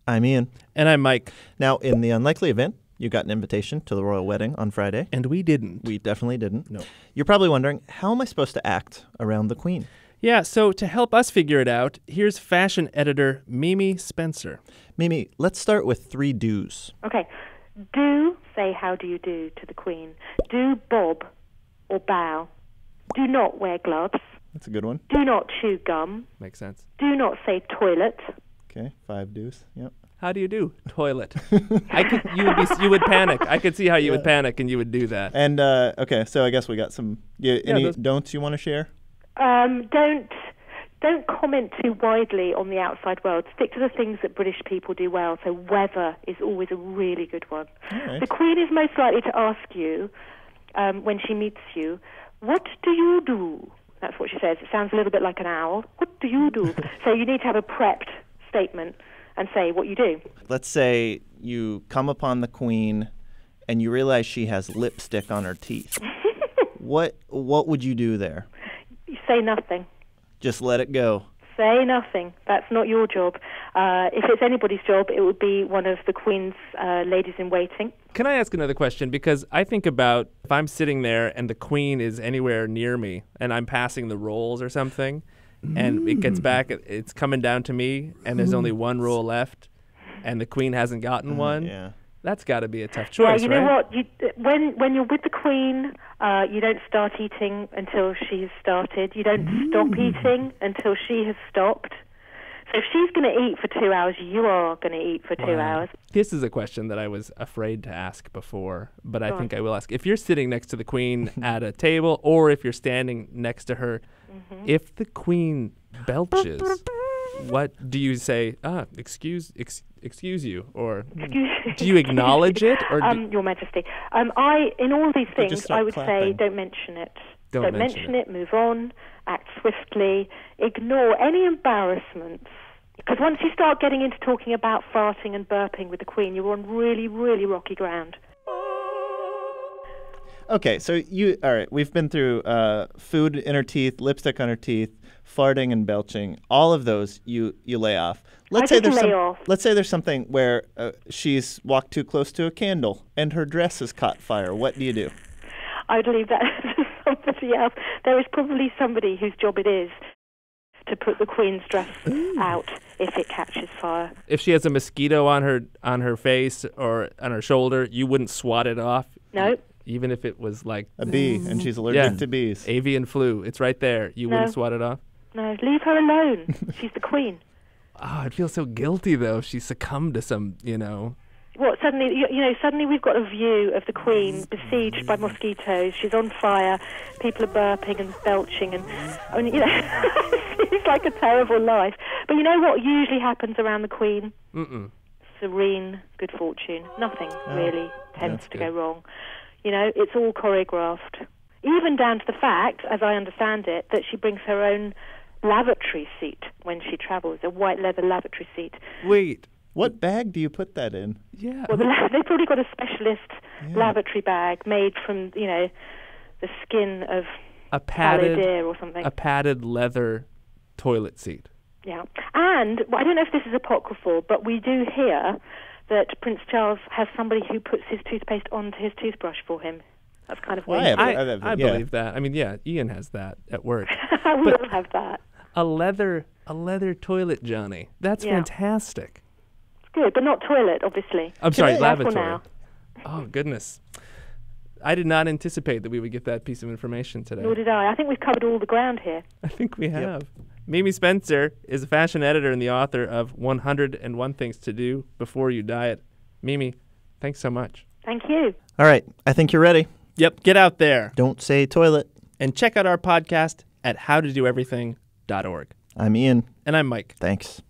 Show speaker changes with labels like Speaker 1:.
Speaker 1: I'm Ian.
Speaker 2: And I'm Mike.
Speaker 1: Now, in the unlikely event you got an invitation to the royal wedding on Friday.
Speaker 2: And we didn't.
Speaker 1: We definitely didn't.
Speaker 2: No.
Speaker 1: You're probably wondering, how am I supposed to act around the Queen?
Speaker 2: Yeah, so to help us figure it out, here's fashion editor Mimi Spencer.
Speaker 1: Mimi, let's start with 3 do's.
Speaker 3: Okay. Do say how do you do to the Queen. Do bob or bow. Do not wear gloves.
Speaker 1: That's a good one.
Speaker 3: Do not chew gum.
Speaker 2: Makes sense.
Speaker 3: Do not say toilet.
Speaker 1: Okay, 5 do's. Yep.
Speaker 2: How do you do? Toilet. You would panic. I could see how you would panic and you would do that.
Speaker 1: And, okay, so I guess we got some, any
Speaker 2: those-
Speaker 1: don'ts you want to share?
Speaker 3: Don't comment too widely on the outside world. Stick to the things that British people do well. So weather is always a really good one.
Speaker 1: All right.
Speaker 3: The Queen is most likely to ask you when she meets you, what do you do? That's what she says. It sounds a little bit like an owl. What do you do? So you need to have a prepped statement and say what you do.
Speaker 1: Let's say you come upon the Queen and you realize she has lipstick on her teeth. What would you do there?
Speaker 3: You say nothing.
Speaker 1: Just let it go.
Speaker 3: Say nothing. That's not your job. If it's anybody's job, it would be one of the Queen's ladies in waiting.
Speaker 2: Can I ask another question? Because I think about if I'm sitting there and the Queen is anywhere near me and I'm passing the rolls or something, and it gets back, it's coming down to me, and there's only one roll left, and the Queen hasn't gotten one.
Speaker 1: Yeah.
Speaker 2: That's got to be a tough choice,
Speaker 3: you know what? When you're with the Queen, you don't start eating until she's started. You don't stop eating until she has stopped. So if she's going to eat for 2 hours, you are going to eat for 2 hours.
Speaker 2: This is a question that I was afraid to ask before, but I think I will ask. If you're sitting next to the Queen at a table, or if you're standing next to her, if the Queen belches, what do you say? Excuse you, or do you acknowledge it, or
Speaker 3: Your Majesty? In all of these
Speaker 1: just
Speaker 3: things,
Speaker 1: start
Speaker 3: I would
Speaker 1: clapping.
Speaker 3: say don't mention it.
Speaker 2: Don't
Speaker 3: mention it. Move on. Act swiftly. Ignore any embarrassments. Because once you start getting into talking about farting and burping with the Queen, you're on really, really rocky ground.
Speaker 1: Okay, so all right, we've been through food in her teeth, lipstick on her teeth, farting and belching. All of those you lay off. Let's say there's something where she's walked too close to a candle and her dress has caught fire. What do you do?
Speaker 3: I'd leave that to somebody else. There is probably somebody whose job it is to put the Queen's dress out if it catches fire.
Speaker 2: if she has a mosquito on her face or on her shoulder, you wouldn't swat it off?
Speaker 3: No.
Speaker 2: Even if it was like
Speaker 1: A bee, and she's allergic to bees.
Speaker 2: avian flu, it's right there. You wouldn't swat it off?
Speaker 3: No, leave her alone. She's the Queen.
Speaker 2: Oh, I'd feel so guilty, though, if she succumbed to some,
Speaker 3: What, suddenly we've got a view of the Queen besieged by mosquitoes. She's on fire. People are burping and belching, and it's like a terrible life. But you know what usually happens around the Queen? Serene good fortune. Nothing really tends to go wrong. It's all choreographed. Even down to the fact, as I understand it, that she brings her own lavatory seat when she travels, a white leather lavatory seat.
Speaker 2: Wait.
Speaker 1: What bag do you put that in?
Speaker 2: Yeah.
Speaker 3: Well, they've probably got a specialist lavatory bag made from, the skin of
Speaker 2: a
Speaker 3: fallow
Speaker 2: padded
Speaker 3: deer or something.
Speaker 2: A padded leather toilet seat.
Speaker 3: Yeah. And I don't know if this is apocryphal, but we do hear that Prince Charles has somebody who puts his toothpaste onto his toothbrush for him. That's kind of weird.
Speaker 2: I believe that. I mean, yeah, Ian has that at work.
Speaker 3: We all have that.
Speaker 2: A leather toilet, Johnny. That's fantastic.
Speaker 3: Good, but not toilet, obviously.
Speaker 2: I'm sorry,
Speaker 3: Careful
Speaker 2: lavatory.
Speaker 3: now.
Speaker 2: Oh, goodness. I did not anticipate that we would get that piece of information today.
Speaker 3: Nor did I. I think we've covered all the ground here.
Speaker 2: I think we have. Mimi Spencer is a fashion editor and the author of 101 Things to Do Before You Diet. Mimi, thanks so much.
Speaker 3: Thank you.
Speaker 1: All right, I think you're ready.
Speaker 2: Yep, get out there
Speaker 1: Don't say toilet.
Speaker 2: and check out our podcast at howtodoeverything.org.
Speaker 1: I'm Ian.
Speaker 2: And I'm Mike.
Speaker 1: Thanks.